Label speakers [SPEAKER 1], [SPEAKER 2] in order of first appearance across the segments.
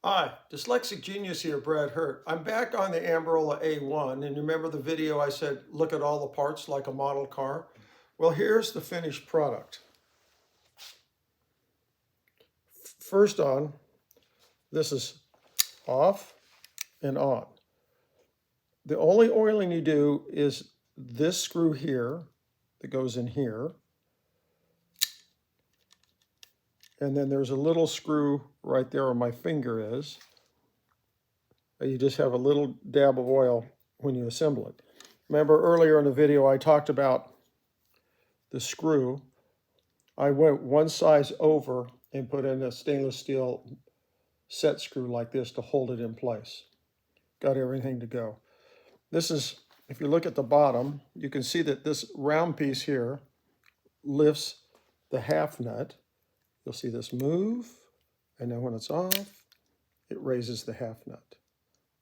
[SPEAKER 1] Hi, Dyslexic Genius here, Brad Hurt. I'm back on the Amberola A-1, and you remember the video I said, look at all the parts like a model car? Well, here's the finished product. First on, this is off and on. The only oiling you do is this screw here that goes in here, and then there's a little screw right there where my finger is. You just have a little dab of oil when you assemble it. Remember earlier in the video I talked about the screw. I went one size over and put in a stainless steel set screw like this to hold it in place. Got everything to go. This is, if you look at the bottom, you can see that this round piece here lifts the half nut. You'll see this move, and then when it's off, it raises the half nut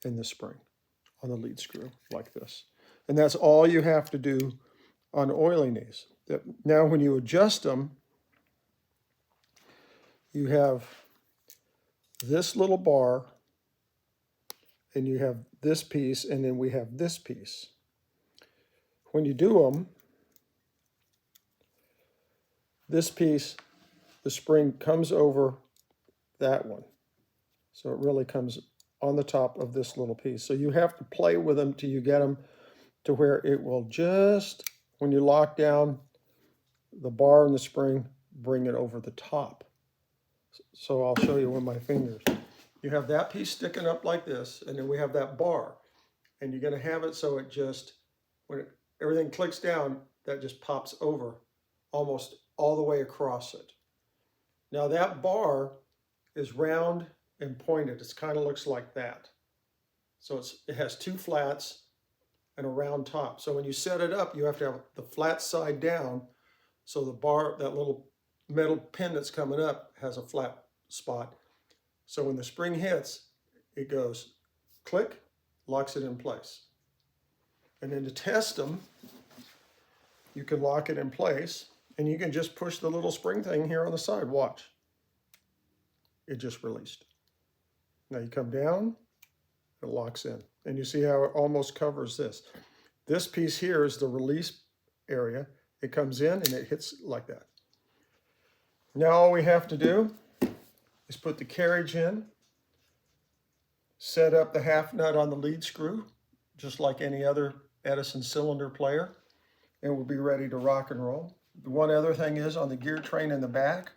[SPEAKER 1] in the spring on the lead screw like this. And that's all you have to do on oiling these. Now when you adjust them, you have this little bar, and you have this piece, and then we have this piece. When you do them, this piece, the spring comes over that one. So it really comes on the top of this little piece. So you have to play with them till you get them to where it will just, when you lock down the bar and the spring, bring it over the top. So I'll show you with my fingers. You have that piece sticking up like this, and then we have that bar. And you're going to have it so it just, when everything clicks down, that just pops over almost all the way across it. Now that bar is round and pointed. It kind of looks like that. So it has two flats and a round top. So when you set it up, you have to have the flat side down, so the bar, that little metal pin that's coming up, has a flat spot. So when the spring hits, it goes click, locks it in place. And then to test them, you can lock it in place, and you can just push the little spring thing here on the side. Watch. It just released. Now you come down, it locks in. And you see how it almost covers this. This piece here is the release area. It comes in and it hits like that. Now all we have to do is put the carriage in, set up the half nut on the lead screw, just like any other Edison cylinder player, and we'll be ready to rock and roll. The one other thing is on the gear train in the back,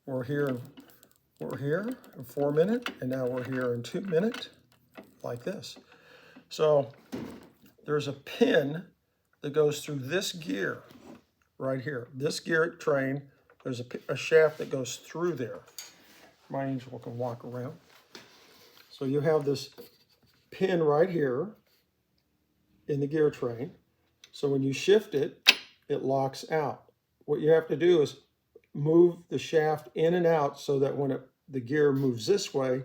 [SPEAKER 1] we're here in 4 minutes, and now we're here in 2 minutes, like this. So there's a pin that goes through this gear right here. This gear train, there's a shaft that goes through there. My angel can walk around. So you have this pin right here in the gear train. So when you shift it, it locks out. What you have to do is move the shaft in and out so that when the gear moves this way,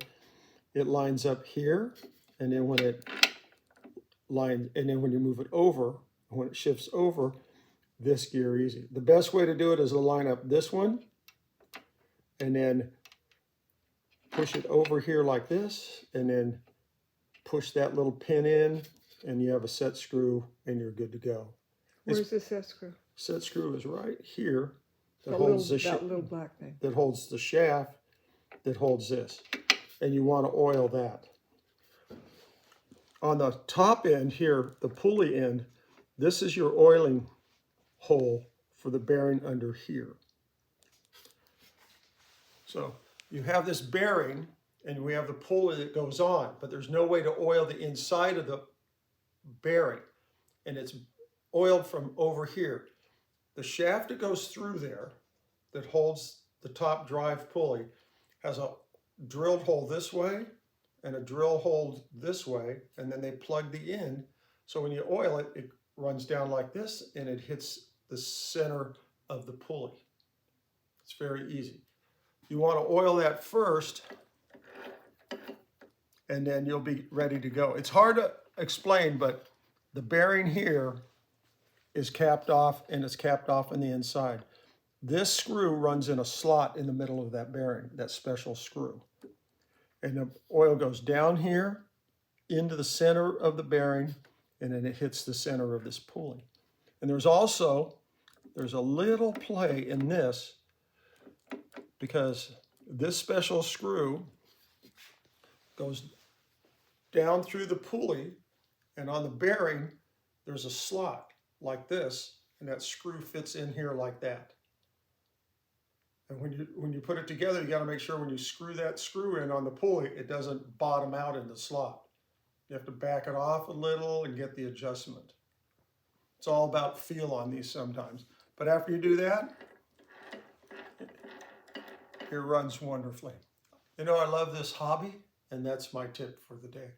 [SPEAKER 1] it lines up here, and then when when you move it over, when it shifts over, this gear easy. The best way to do it is to line up this one and then push it over here like this, and then push that little pin in, and you have a set screw, and you're good to go.
[SPEAKER 2] Where's the set screw?
[SPEAKER 1] Set screw is right here.
[SPEAKER 2] That little black thing.
[SPEAKER 1] That holds the shaft, that holds this. And you want to oil that. On the top end here, the pulley end, this is your oiling hole for the bearing under here. So you have this bearing, and we have the pulley that goes on, but there's no way to oil the inside of the bearing, and it's oiled from over here. The shaft that goes through there that holds the top drive pulley has a drilled hole this way and a drill hole this way, and then they plug the end. So when you oil it, it runs down like this, and it hits the center of the pulley. It's very easy. You want to oil that first, and then you'll be ready to go. It's hard to explain, but the bearing here is capped off, and it's capped off on the inside. This screw runs in a slot in the middle of that bearing, that special screw. And the oil goes down here into the center of the bearing, and then it hits the center of this pulley. And there's a little play in this, because this special screw goes down through the pulley, and on the bearing, there's a slot like this, and that screw fits in here like that. And when you put it together, you got to make sure when you screw that screw in on the pulley, it doesn't bottom out in the slot. You have to back it off a little and get the adjustment. It's all about feel on these sometimes. But after you do that, it runs wonderfully. You know, I love this hobby, and that's my tip for the day.